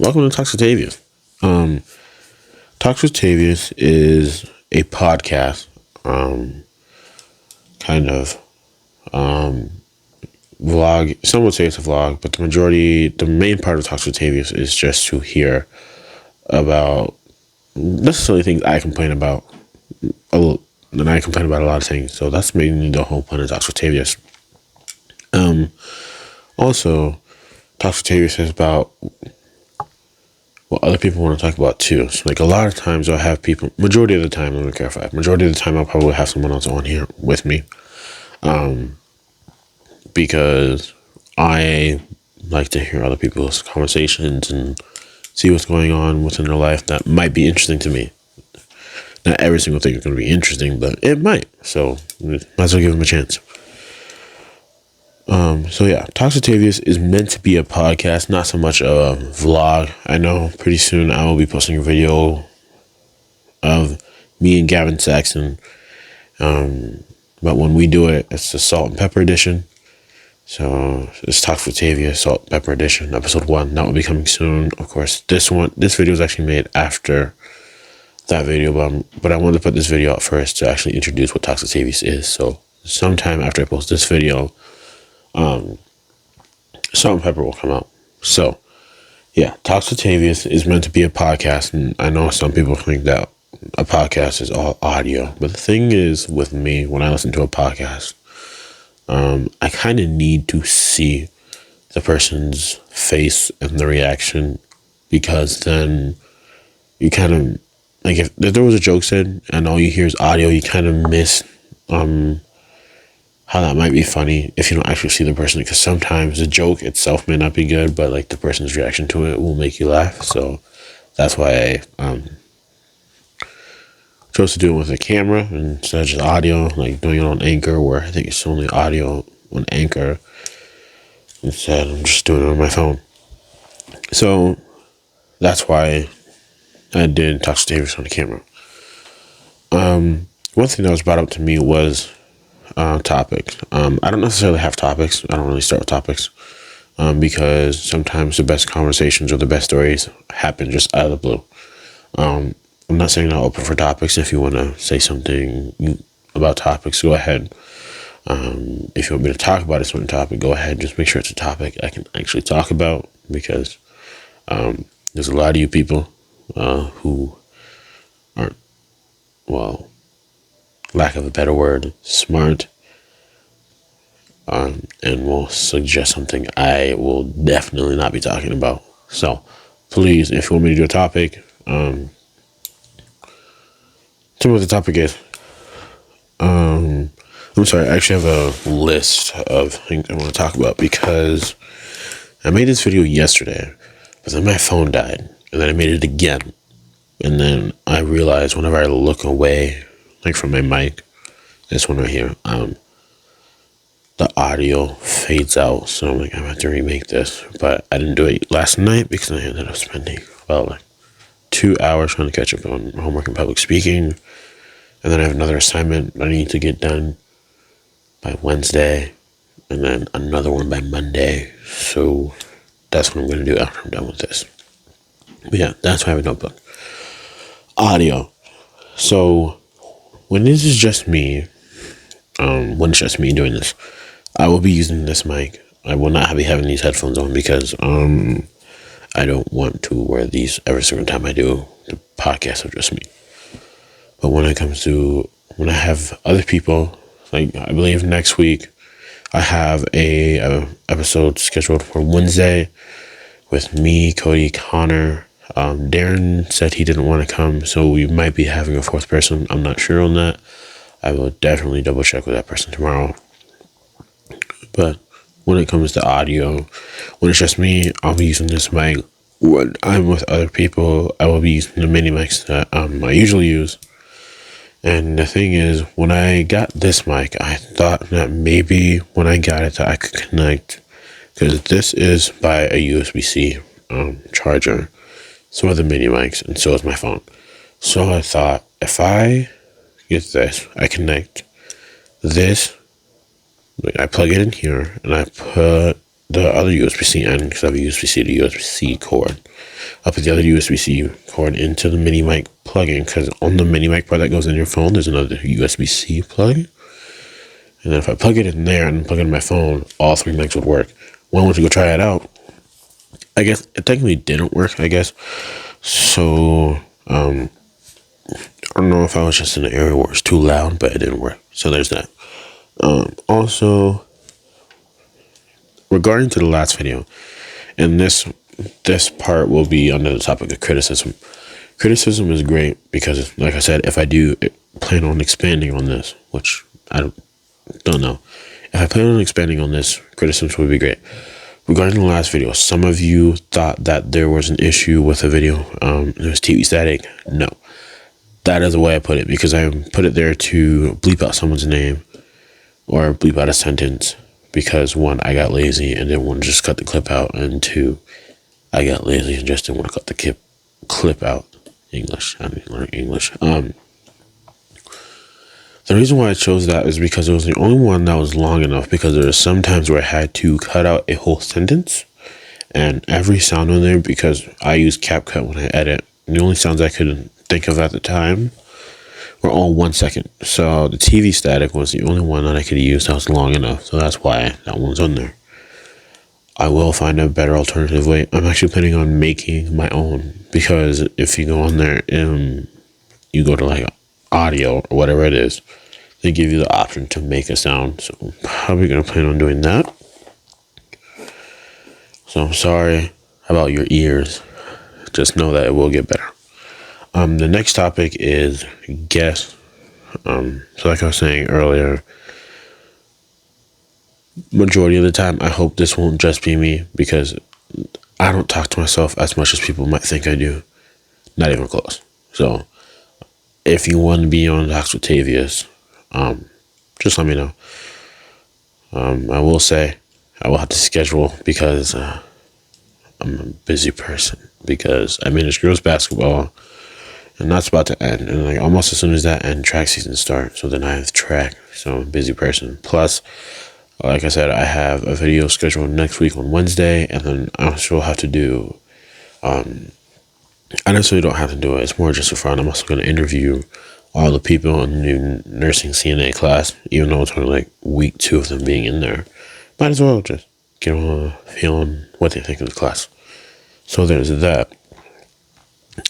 Welcome to Talks with Tavious. Talks with Tavious is a podcast, kind of vlog. Some would say it's a vlog, but the main part of Talks with Tavious is just to hear about necessarily things I complain about. And I complain about a lot of things, so that's mainly the whole point of Talks with Tavious. Also, Talks with Tavious is about what other people want to talk about too. So like a lot of times I'll have people, majority of the time, let me clarify, majority of the time I'll probably have someone else on here with me. Because I like to hear other people's conversations and see what's going on within their life that might be interesting to me. Not every single thing is going to be interesting, but it might. So might as well give them a chance. So yeah, Talks with Tavious is meant to be a podcast, not so much a vlog. I know pretty soon I will be posting a video of me and Gavin Saxon. But when we do it, it's the Salt and Pepper edition. So it's Talks with Tavious, Salt and Pepper edition, episode 1. That will be coming soon. Of course, this video was actually made after that video, but I wanted to put this video out first to actually introduce what Talks with Tavious is. So sometime after I post this video, Salt and Pepper will come out. So yeah, Talks with Tavious is meant to be a podcast, and I know some people think that a podcast is all audio, but the thing is with me, when I listen to a podcast, I kind of need to see the person's face and the reaction, because then you kind of, like if there was a joke said and all you hear is audio, you kind of miss how that might be funny if you don't actually see the person, because sometimes the joke itself may not be good, but like the person's reaction to it will make you laugh. So that's why I chose to do it with a camera instead of just audio, like doing it on Anchor, where I think it's only audio on Anchor. Instead, I'm just doing it on my phone. So that's why I did Talks with Tavious on the camera. One thing that was brought up to me was topics. I don't necessarily have topics. I don't really start with topics because sometimes the best conversations or the best stories happen just out of the blue. I'm not saying I'm open for topics. If you want to say something about topics, go ahead. If you want me to talk about a certain topic, go ahead. Just make sure it's a topic I can actually talk about, because there's a lot of you people who aren't, well, lack of a better word, smart, and will suggest something I will definitely not be talking about. So please, if you want me to do a topic, tell me what the topic is. I'm sorry, I actually have a list of things I want to talk about, because I made this video yesterday, but then my phone died, and then I made it again. And then I realized whenever I look away, like from my mic, this one right here, the audio fades out. So I'm like, I'm going to have to remake this. But I didn't do it last night because I ended up spending about like 2 hours trying to catch up on homework and public speaking. And then I have another assignment I need to get done by Wednesday, and then another one by Monday. So that's what I'm going to do after I'm done with this. But yeah, that's why I have a notebook. Audio. So when this is just me, when it's just me doing this, I will be using this mic. I will not be having these headphones on, because I don't want to wear these every single time I do the podcast of just me. But when it comes to when I have other people, like I believe next week I have a episode scheduled for Wednesday with me, Cody, Connor. Darren said he didn't want to come, so we might be having a fourth person. I'm not sure on that. I will definitely double check with that person tomorrow. But when it comes to audio, when it's just me, I'll be using this mic. When I'm with other people, I will be using the mini mics that I usually use. And the thing is, when I got this mic, I thought that maybe when I got it that I could connect, because this is by a USB-C charger. So are the mini mics, and so is my phone. So I thought, if I get this, I connect this, I plug it in here, and I put the other USB-C end, because I have a USB-C to USB-C cord. I'll put the other USB-C cord into the mini mic plug-in, because on the mini mic part that goes in your phone, there's another USB-C plug. And then if I plug it in there and plug it in my phone, all three mics would work. When I went to go try it out, I guess it technically didn't work, I guess. So, I don't know if I was just in an area where it's too loud, but it didn't work. So there's that. Also, regarding to the last video, and this part will be under the topic of criticism. Criticism is great because, like I said, if I do plan on expanding on this, which I don't know, if I plan on expanding on this, criticism would be great. Regarding the last video, some of you thought that there was an issue with the video. It was TV static. No, that is the way I put it, because I put it there to bleep out someone's name or bleep out a sentence, because one, I got lazy and didn't want to just cut the clip out, and two, I got lazy and just didn't want to cut the clip out. English. I didn't learn English. The reason why I chose that is because it was the only one that was long enough, because there are some times where I had to cut out a whole sentence and every sound on there, because I use CapCut when I edit. And the only sounds I could think of at the time were all 1 second. So the TV static was the only one that I could use that was long enough. So that's why that one's on there. I will find a better alternative way. I'm actually planning on making my own, because if you go on there and you go to like audio or whatever it is, they give you the option to make a sound. So I'm probably going to plan on doing that. So I'm sorry about your ears. Just know that it will get better. The next topic is guests. So like I was saying earlier, majority of the time, I hope this won't just be me, because I don't talk to myself as much as people might think I do. Not even close. So if you want to be on Talks with Tavious, just let me know. I will say I will have to schedule, because I'm a busy person, because I manage girls basketball, and that's about to end. And like almost as soon as that ends, track season starts. So then I have track. So I'm a busy person. Plus, like I said, I have a video scheduled next week on Wednesday, and then I also have to do, I necessarily don't have to do it. It's more just for fun. I'm also going to interview all the people in the new nursing CNA class, even though it's only like week 2 of them being in there. Might as well just get a feeling what they think of the class. So there's that.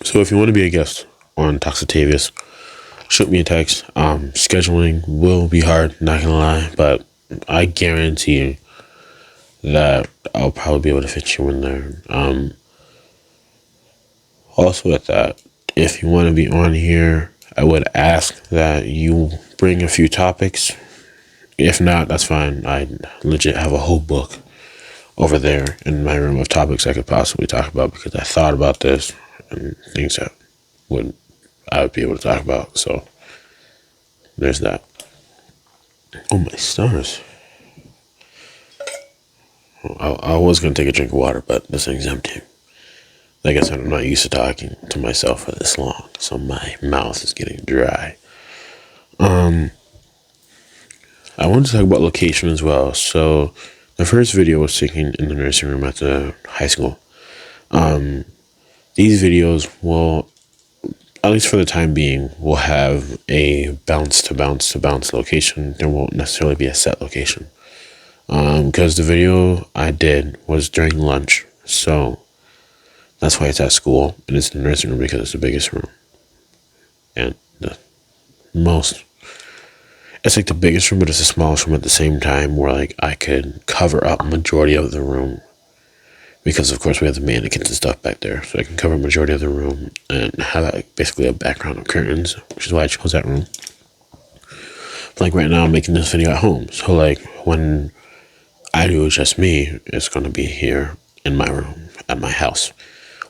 So if you want to be a guest on Talks with Tavious, shoot me a text. Scheduling will be hard, not gonna lie, but I guarantee that I'll probably be able to fit you in there. Also with that, if you want to be on here, I would ask that you bring a few topics. If not, that's fine. I legit have a whole book over there in my room of topics I could possibly talk about, because I thought about this and things that I would be able to talk about. So there's that. Oh my stars. I was going to take a drink of water, but this thing's empty. Like I said, I'm not used to talking to myself for this long, so my mouth is getting dry. I wanted to talk about location as well. So the first video was taken in the nursing room at the high school. These videos will, at least for the time being, will have a bounce to bounce to bounce location. There won't necessarily be a set location. Because the video I did was during lunch, so that's why it's at school, and it's in the nursing room because it's the biggest room. And it's like the biggest room, but it's the smallest room at the same time, where like I could cover up majority of the room. Because of course we have the mannequins and stuff back there, so I can cover majority of the room and have like basically a background of curtains, which is why I chose that room. But like right now I'm making this video at home, so like when I do it just me, it's going to be here in my room at my house.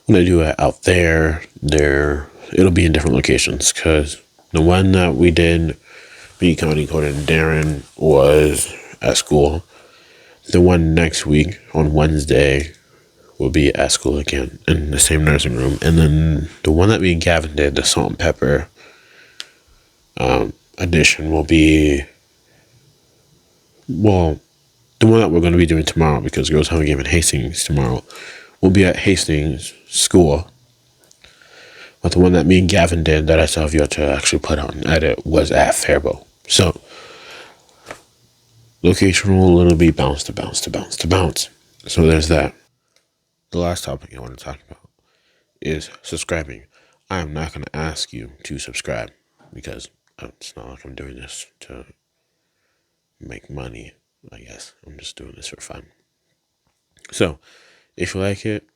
When I do it out there, it'll be in different locations, because the one that we did, me, Cody, and Darren, was at school. The one next week on Wednesday will be at school again in the same nursing room. And then the one that me and Gavin did, the salt and pepper edition, will be, well, the one that we're going to be doing tomorrow, because girls have a game in Hastings tomorrow, will be at Hastings School. But the one that me and Gavin did that I still have yet to actually put on edit was at Faribault. So location will literally be bounce to bounce to bounce to bounce. So there's that. The last topic I want to talk about is subscribing. I am not going to ask you to subscribe because it's not like I'm doing this to make money, I guess. I'm just doing this for fun. So if you like it,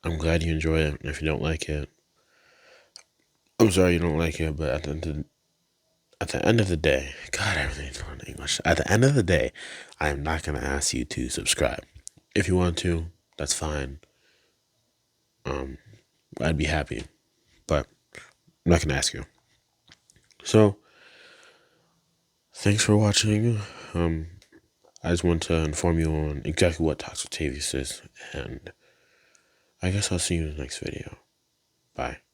I'm glad you enjoy it. If you don't like it, I'm sorry you don't like it, but at the end of the day, God, everything's on English. At the end of the day, I am not going to ask you to subscribe. If you want to, that's fine. I'd be happy, but I'm not going to ask you. So, thanks for watching. I just want to inform you on exactly what Talks with Tavious is, and I guess I'll see you in the next video. Bye.